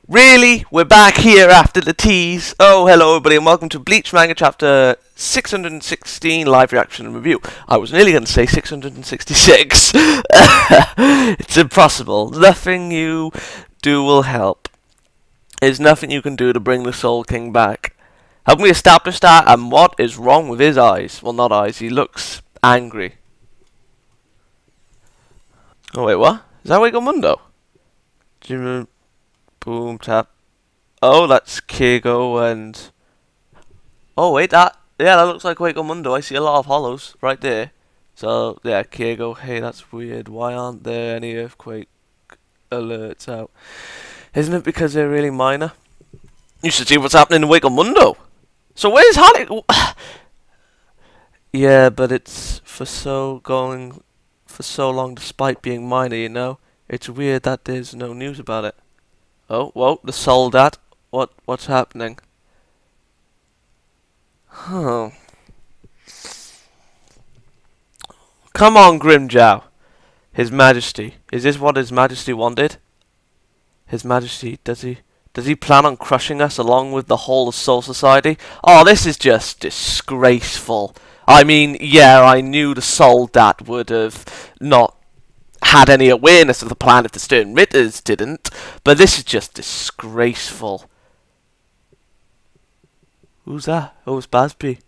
Really? We're back here after the tease. Oh, hello everybody and welcome to Bleach Manga Chapter 616 live reaction and review. I was nearly going to say 666. It's impossible. Nothing you do will help. There's nothing you can do to bring the Soul King back. Help me establish that, and what is wrong with his eyes? Well, not eyes, he looks angry. Oh wait, what? Is that Wiggle Mundo? Boom, tap. Oh, that's Keigo and... Oh, wait, that looks like Wiggle Mundo. I see a lot of hollows right there. So, yeah, Keigo. Hey, that's weird. Why aren't there any earthquake alerts out? Isn't it because they're really minor? You should see what's happening in Wiggle Mundo. So where's Harry? Yeah, but it's for so long despite being minor, you know? It's weird that there's no news about it. Oh, whoa, the Soldat. What's happening? Huh. Come on, Grimjow. His Majesty. Is this what His Majesty wanted? His Majesty, does he plan on crushing us along with the whole of Soul Society? Oh, this is just disgraceful. I mean, yeah, I knew the Soldat would have not had any awareness of the plan if the Stern Ritters didn't, but this is just disgraceful. Who's that? Oh, it's Basby.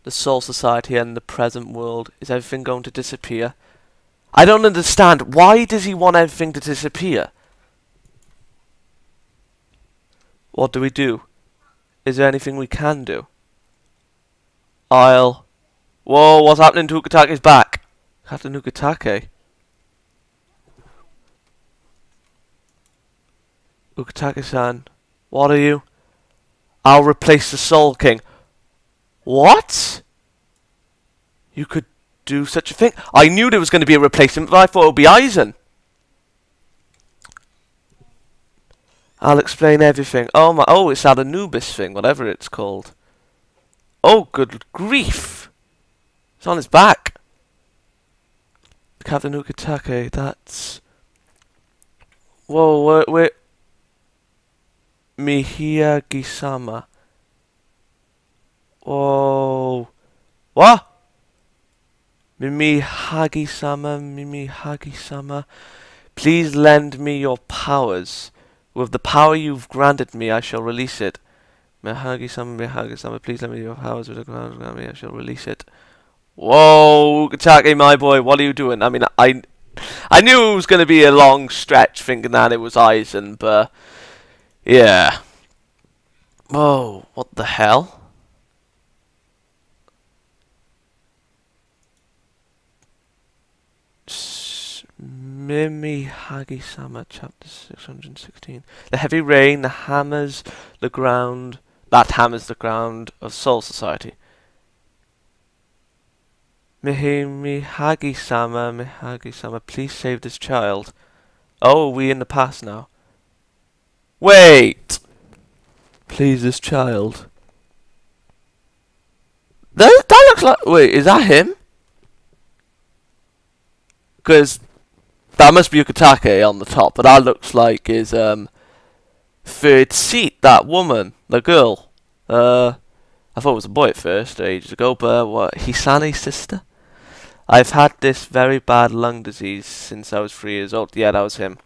The Soul Society and the present world. Is everything going to disappear? I don't understand. Why does he want everything to disappear? What do we do? Is there anything we can do? Whoa, what's happening to Ukitake's back? Captain Ukitake. Ukitake-san, what are you? I'll replace the Soul King. What? You could do such a thing? I knew there was going to be a replacement, but I thought it would be Aizen. I'll explain everything. Oh, it's that Anubis thing, whatever it's called. Oh, good grief. It's on his back. Captain Ukitake, that's... Whoa, wait. Mimihagi-sama. Whoa. What? Mimihagi-sama. Please lend me your powers. With the power you've granted me, I shall release it. Mimihagi-sama, please lend me your powers. With the power you've granted me, I shall release it. Whoa, Ukitake, my boy, what are you doing? I mean, I knew it was going to be a long stretch thinking that it was Aizen, but... Yeah. Whoa, what the hell? Mimihagi-sama, Chapter 616. The heavy rain, that hammers the ground of Soul Society. Mimihagi-sama, please save this child. Oh, are we in the past now? Wait! Please, this child. That looks like... Wait, is that him? Because that must be Ukitake on the top, but that looks like his third seat, that woman, the girl. I thought it was a boy at first, ages ago, but what, Hisane's sister? I've had this very bad lung disease since I was 3 years old. Yeah, that was him.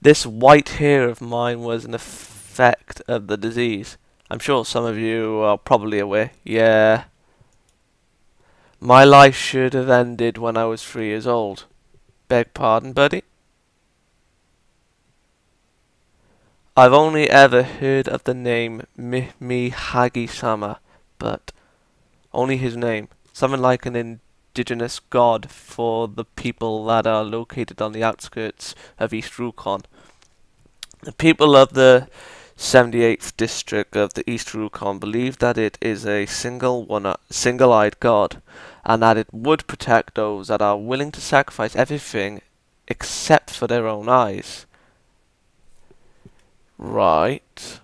This white hair of mine was an effect of the disease. I'm sure some of you are probably aware. Yeah. My life should have ended when I was 3 years old. Beg pardon, buddy? I've only ever heard of the name Mimihagi-sama, but only his name. Something like an indigenous god for the people that are located on the outskirts of East Rukon. The people of the 78th district of the East Rukon believe that it is a single-eyed god, and that it would protect those that are willing to sacrifice everything except for their own eyes. Right.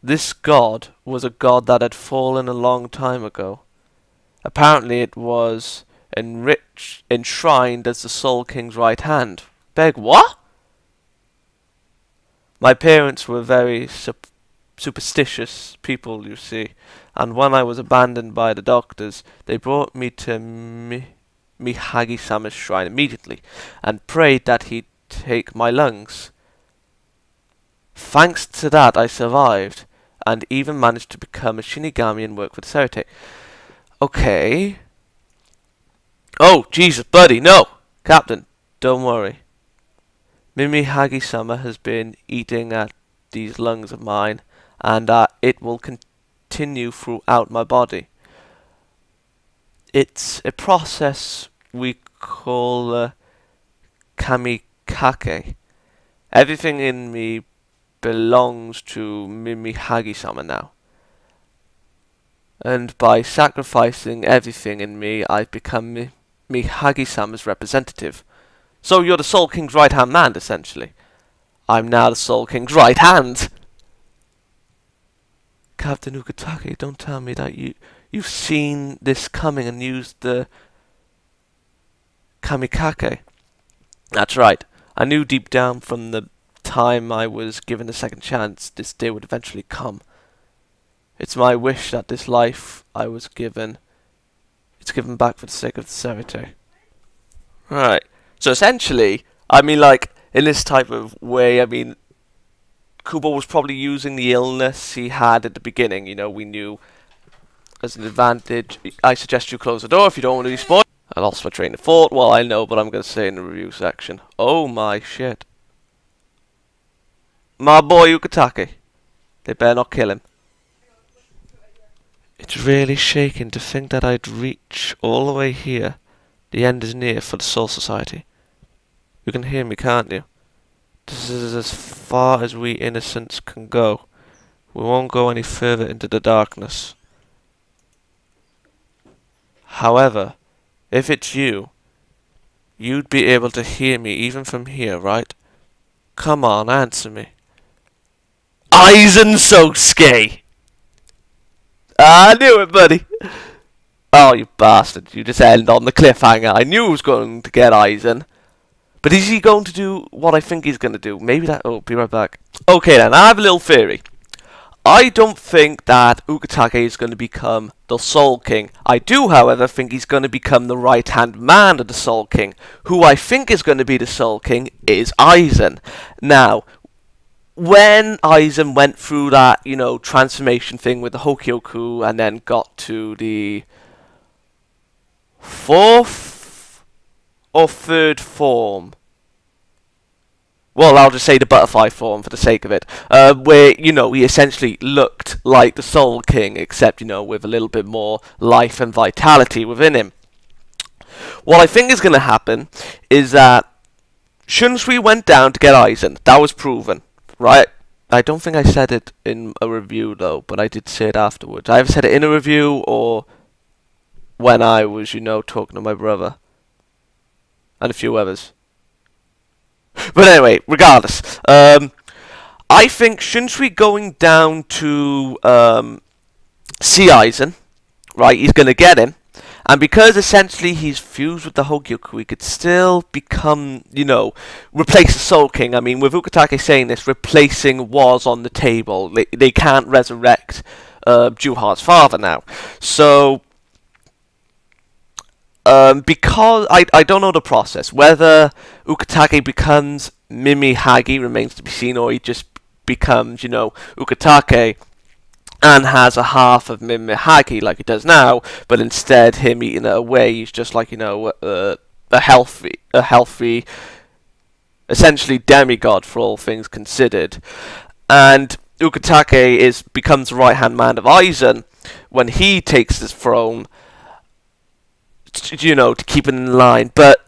This god was a god that had fallen a long time ago. Apparently it was enshrined as the Soul King's right hand. Beg what? My parents were very superstitious people, you see, and when I was abandoned by the doctors, they brought me to Mimihagi-sama's shrine immediately, and prayed that he'd take my lungs. Thanks to that, I survived, and even managed to become a Shinigami and work for the Serite. Okay. Oh, Jesus, buddy, no! Captain, don't worry. Mimihagi-sama has been eating at these lungs of mine, and it will continue throughout my body. It's a process we call kamikake. Everything in me belongs to Mimihagi-sama now. And by sacrificing everything in me, I've become Mimihagi-sama's representative. So you're the Soul King's right-hand man, essentially. I'm now the Soul King's right hand! Captain Ukitake, don't tell me that you've seen this coming and used the kamikake. That's right. I knew deep down from the time I was given a second chance this day would eventually come. It's my wish that this life I was given, it's given back for the sake of the Serite. Right. So essentially, I mean, like, in this type of way, I mean, Kubo was probably using the illness he had at the beginning. You know, we knew as an advantage. I suggest you close the door if you don't want to be spoiled. I lost my train of thought. Well, I know, but I'm going to say in the review section. Oh my shit. My boy Ukitake. They better not kill him. It's really shaking to think that I'd reach all the way here. The end is near for the Soul Society. You can hear me, can't you? This is as far as we innocents can go. We won't go any further into the darkness. However, if it's you, you'd be able to hear me even from here, right? Come on, answer me. Aizen Sosuke! I knew it, buddy! Oh, you bastard. You just end on the cliffhanger. I knew he was going to get Aizen. But is he going to do what I think he's going to do? Maybe that... Oh, be right back. Okay then, I have a little theory. I don't think that Ukitake is going to become the Soul King. I do, however, think he's going to become the right-hand man of the Soul King. Who I think is going to be the Soul King is Aizen. Now, when Aizen went through that, you know, transformation thing with the Hokyoku and then got to the fourth or third form. Well, I'll just say the butterfly form for the sake of it. Where, you know, he essentially looked like the Soul King, except, you know, with a little bit more life and vitality within him. What I think is going to happen is that Shunsui went down to get Aizen. That was proven, right? I don't think I said it in a review, though, but I did say it afterwards. I either said it in a review or when I was, you know, talking to my brother. And a few others. But anyway, regardless, I think Shunsui going down to see Aizen, right, he's going to get him, and because essentially he's fused with the Hogyoku, he could still become, you know, replace the Soul King. I mean, with Ukitake saying this, replacing was on the table. They can't resurrect Juha's father now. So... because I don't know the process, whether Ukitake becomes Mimihagi remains to be seen, or he just becomes, you know, Ukitake and has a half of Mimihagi like he does now, but instead him eating it away, he's just like, you know, a healthy, essentially demigod for all things considered. And Ukitake becomes the right-hand man of Aizen when he takes his throne, you know, to keep it in line. But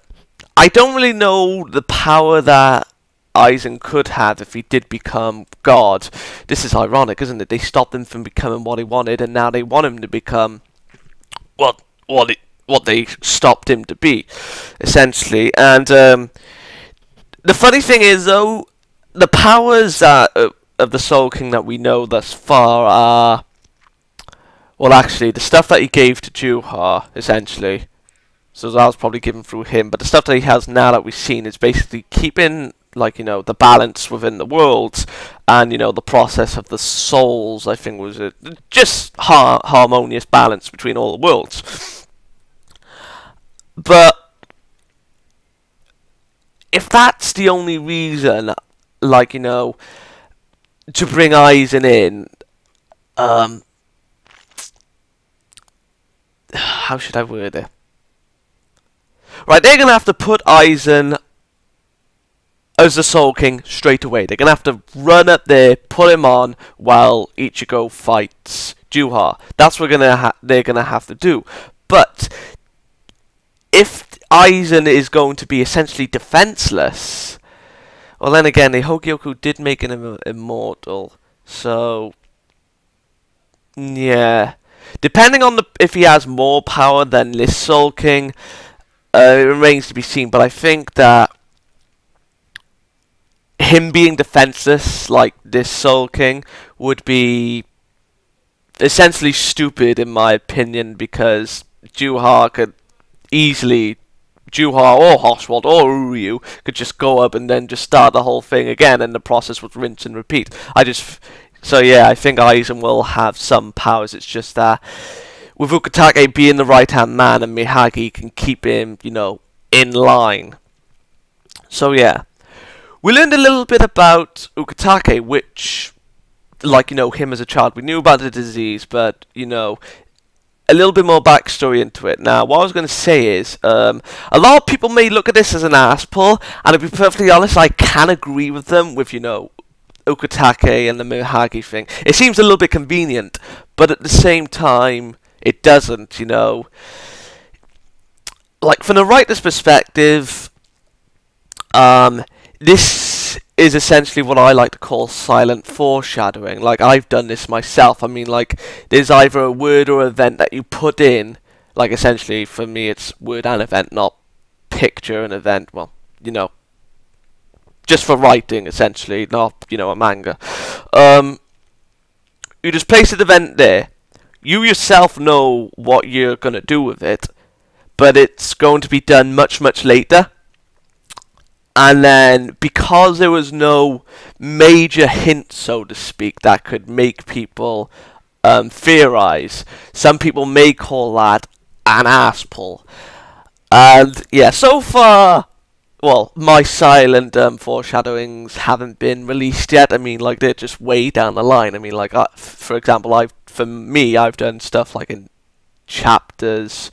I don't really know the power that Aizen could have if he did become God. This is ironic, isn't it? They stopped him from becoming what he wanted, and now they want him to become what they stopped him to be, essentially. And the funny thing is, though, the powers of the Soul King that we know thus far are, well, actually, the stuff that he gave to Juha, essentially. So that was probably given through him. But the stuff that he has now that we've seen is basically keeping like, you know, the balance within the worlds, and, you know, the process of the souls, I think, was a just harmonious balance between all the worlds. But if that's the only reason, like, you know, to bring Aizen in, how should I word it? Right, they're going to have to put Aizen as the Soul King straight away. They're going to have to run up there, put him on, while Ichigo fights Juha. That's what they're going to have to do. But if Aizen is going to be essentially defenseless, well, then again, the Hogyoku did make him immortal. So, yeah. Depending on if he has more power than this Soul King, it remains to be seen. But I think that him being defenseless like this Soul King would be essentially stupid, in my opinion, because Juha could easily, Juha or Hoshwald or Uryu could just go up and then just start the whole thing again, and the process would rinse and repeat. So yeah, I think Aizen will have some powers. It's just that with Ukitake being the right-hand man, and Mihagi can keep him, you know, in line. So yeah, we learned a little bit about Ukitake, which, like, you know, him as a child, we knew about the disease, but, you know, a little bit more backstory into it. Now, what I was going to say is, a lot of people may look at this as an ass pull, and to be perfectly honest, I can agree with them with, you know, Ukitake and the Mimihagi thing. It seems a little bit convenient, but at the same time, it doesn't, you know. Like, from the writer's perspective, this is essentially what I like to call silent foreshadowing. Like, I've done this myself. I mean, like, there's either a word or event that you put in. Like, essentially, for me, it's word and event, not picture and event. Well, you know, just for writing, essentially, not, you know, a manga. You just place an event there. You yourself know what you're going to do with it, but it's going to be done much, much later. And then, because there was no major hint, so to speak, that could make people theorize, some people may call that an ass pull. And yeah, so far, well, my silent foreshadowings haven't been released yet. I mean, like, they're just way down the line. I mean, like, for example, for me, I've done stuff like in chapters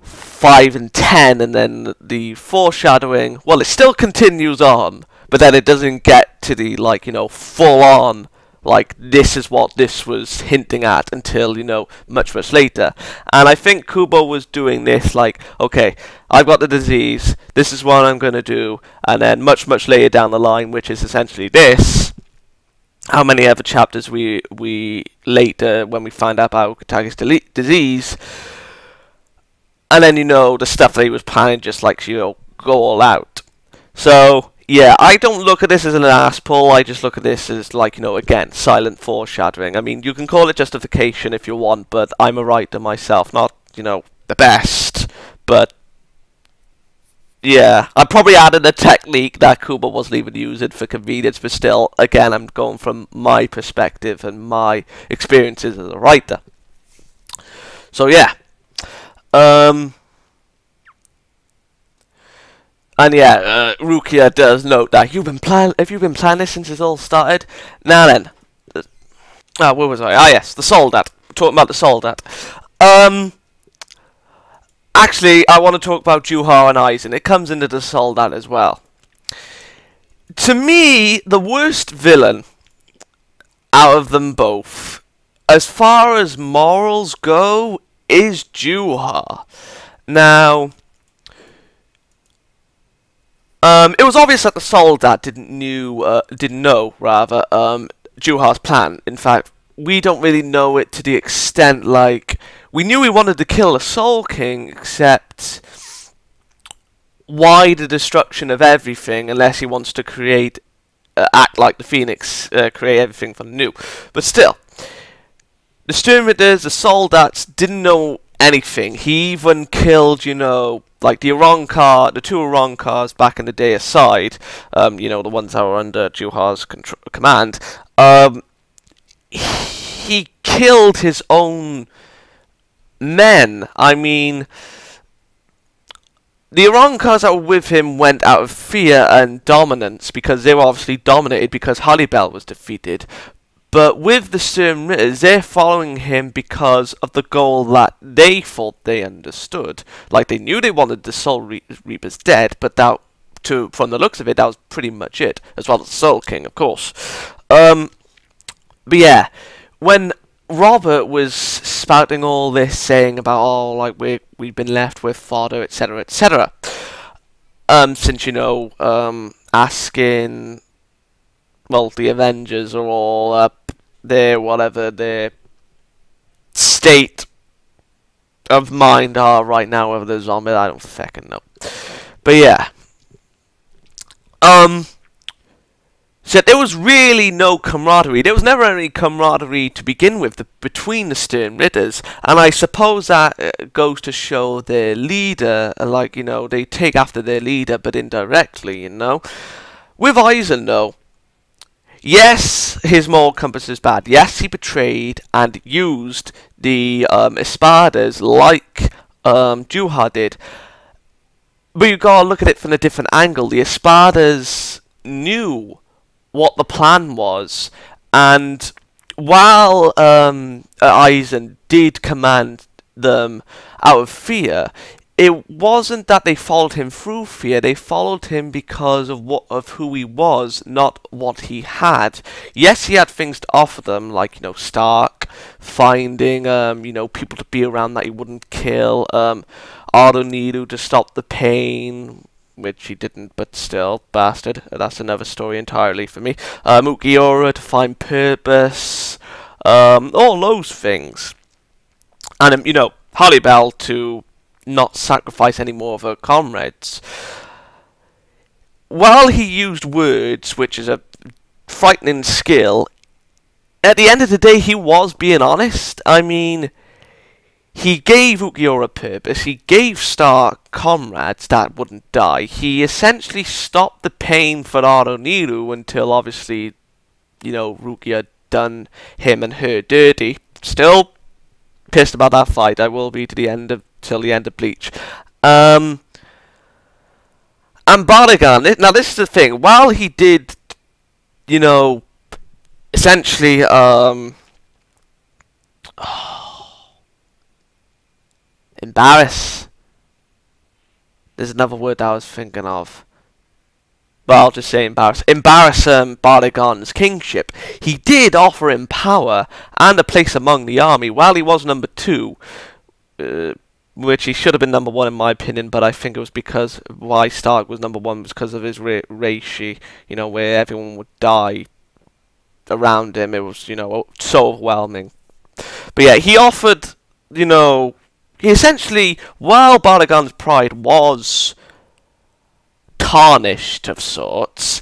5 and 10, and then the foreshadowing, well, it still continues on, but then it doesn't get to the, like, you know, full on, like, this is what this was hinting at until, you know, much, much later. And I think Kubo was doing this, like, okay, I've got the disease, this is what I'm going to do, and then much, much later down the line, which is essentially this, how many other chapters we later, when we find out about Ukitake's disease, and then, you know, the stuff that he was planning, just, like, you know, go all out. So, yeah, I don't look at this as an ass pull. I just look at this as, like, you know, again, silent foreshadowing. I mean, you can call it justification if you want, but I'm a writer myself. Not, you know, the best, but yeah, I probably added a technique that Kubo wasn't even using for convenience, but still, again, I'm going from my perspective and my experiences as a writer. So, yeah. And yeah, Rukia does note that have you been planning this since it all started? Now then, where was I? Ah yes, the Soldat. Talking about the Soldat. Actually, I want to talk about Juha and Aizen. It comes into the Soldat as well. To me, the worst villain out of them both, as far as morals go, is Juha. Now, it was obvious that the Soldat didn't know Juha's plan. In fact, we don't really know it to the extent, like, we knew he wanted to kill the Soul King, except why the destruction of everything unless he wants to create, act like the Phoenix, create everything from new. But still, the Sternritters, the Soldats, didn't know anything. He even killed, you know, like the Ironclad, the two Ironclads back in the day aside, you know, the ones that were under Juha's command, he killed his own men. I mean, the Ironclads that were with him went out of fear and dominance because they were obviously dominated because Haribel was defeated. But with the Stern Ritters, they're following him because of the goal that they thought they understood. Like, they knew they wanted the Soul Reapers dead, but that, from the looks of it, that was pretty much it. As well as the Soul King, of course. But yeah, when Robert was spouting all this, saying about, oh, like, we've been left with fodder, etc., etc., since, you know, asking, well, the Avengers are all up, their state of mind are right now, whether they're zombie, I don't fucking know. But yeah. So there was really no camaraderie. There was never any camaraderie to begin with between the Stern Ritters, and I suppose that goes to show their leader, like, you know, they take after their leader, but indirectly, you know. With Aizen, though, yes, his moral compass is bad. Yes, he betrayed and used the Espadas like Juha did. But you gotta look at it from a different angle. The Espadas knew what the plan was, and while Aizen did command them out of fear, it wasn't that they followed him through fear. They followed him because of who he was, not what he had. Yes, he had things to offer them, like, you know, Stark, finding, you know, people to be around that he wouldn't kill, Aroniru to stop the pain, which he didn't, but still, bastard. That's another story entirely for me. Ukiura to find purpose, all those things. And, you know, Haribel to not sacrifice any more of her comrades. While he used words, which is a frightening skill, at the end of the day he was being honest. I mean, he gave Ukiura purpose, he gave Stark comrades that wouldn't die, he essentially stopped the pain for Aroniru until obviously, you know, Rukia done him and her dirty. Still pissed about that fight, I will be till the end of Bleach. And Baragan, now this is the thing, while he did, you know, essentially, embarrass. There's another word I was thinking of. Well, I'll just say embarrass. Embarrass Baragan's kingship. He did offer him power and a place among the army while he was number 2. Which he should have been number 1 in my opinion, but I think it was because why Stark was number 1 was because of his reishi, you know, where everyone would die around him. It was, you know, so overwhelming. But yeah, he offered, you know, he essentially, while Baragan's pride was tarnished of sorts,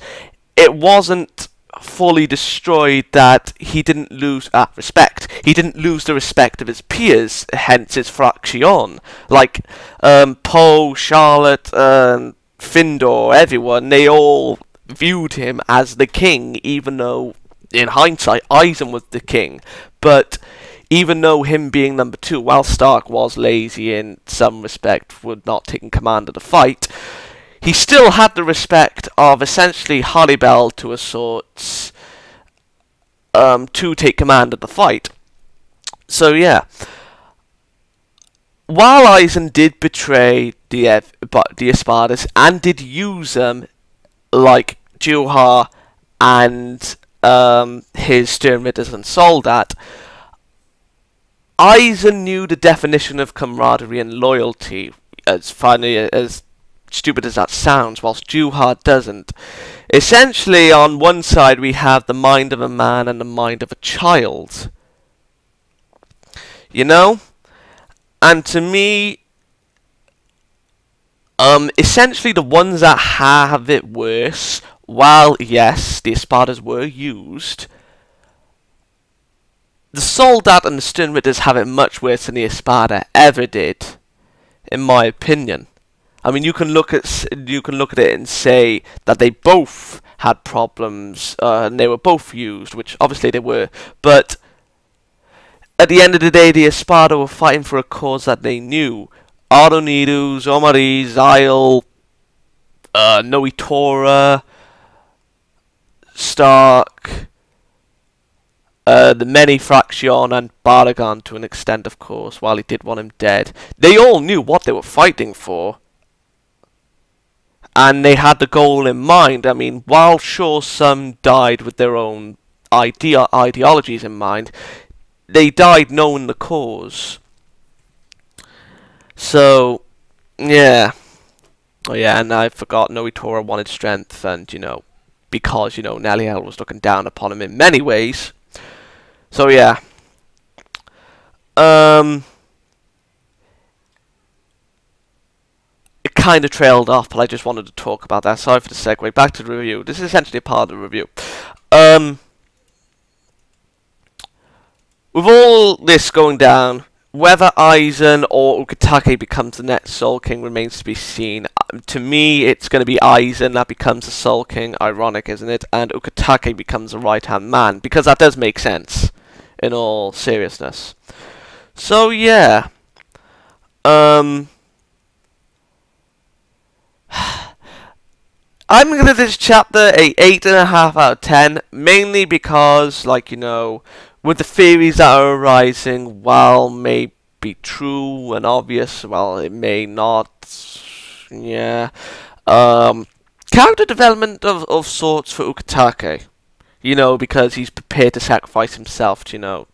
it wasn't fully destroyed that he didn't lose respect. He didn't lose the respect of his peers, hence his fraction. Like Poe, Charlotte, Findor, everyone, they all viewed him as the king, even though in hindsight Aizen was the king. But even though him being number 2, while Stark was lazy in some respect, would not taking command of the fight, he still had the respect of essentially Haribel to a sort to take command of the fight. So yeah, while Aizen did betray the Espadas and did use them like Juha and his Stern Ritters and Soldat, Aizen knew the definition of camaraderie and loyalty, as funny as stupid as that sounds, whilst Juha doesn't. Essentially, on one side we have the mind of a man and the mind of a child. You know? And to me, essentially the ones that have it worse, while yes, the Espadas were used, the Soldat and the Stern Ritters have it much worse than the Espada ever did, in my opinion. I mean, you can look at it and say that they both had problems, and they were both used, which obviously they were. But at the end of the day, the Espada were fighting for a cause that they knew. Aronidu, Omari, Zyle, Noitora, Stark, the many Fraction, and Baragon to an extent, of course, while he did want him dead. They all knew what they were fighting for, and they had the goal in mind. I mean, while sure some died with their own ideologies in mind, they died knowing the cause. So, yeah. Oh yeah, and I forgot Noitora wanted strength, and, you know, because, you know, Neliel was looking down upon him in many ways. So, yeah. It kind of trailed off, but I just wanted to talk about that. Sorry for the segue. Back to the review. This is essentially a part of the review. With all this going down, whether Aizen or Ukitake becomes the next Soul King remains to be seen. To me, it's going to be Aizen that becomes the Soul King. Ironic, isn't it? And Ukitake becomes the right-hand man, because that does make sense, in all seriousness. So, yeah. I'm going to give this chapter a 8.5 out of 10, mainly because, like, you know, with the theories that are arising, while may be true and obvious, well, it may not. Yeah. Character development of sorts for Ukitake. You know, because he's prepared to sacrifice himself to, you know,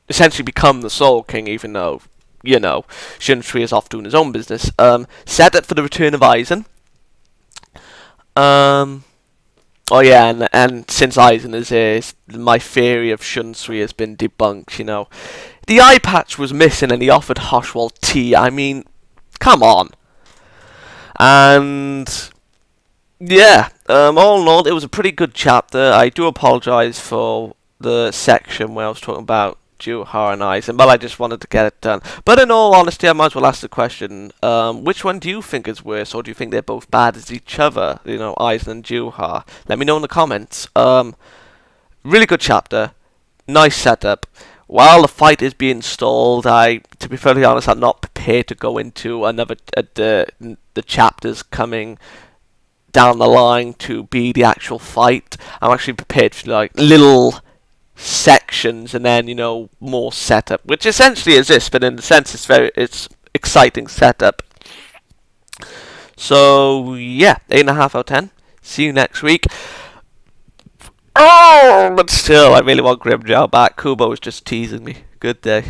essentially become the Soul King, even though, you know, Shunsui is off doing his own business. Set up for the return of Aizen. Oh yeah, and since Aizen is here, my theory of Shunsui has been debunked, you know. The eye patch was missing and he offered Hoshwald tea. I mean, come on. And yeah, all in all, it was a pretty good chapter. I do apologise for the section where I was talking about Juha and Aizen, but I just wanted to get it done. But in all honesty, I might as well ask the question, which one do you think is worse, or do you think they're both bad as each other, you know, Aizen and Juha? Let me know in the comments. Really good chapter, nice setup. While the fight is being stalled, to be fairly honest, I'm not prepared to go into another, the chapters coming down the line to be the actual fight. I'm actually prepared for, like, little sections and then, you know, more setup, which essentially is this, but in a sense it's exciting setup. So yeah, 8.5 out of 10. See you next week. Oh, but still, I really want Grimjow back. Kubo was just teasing me. Good day.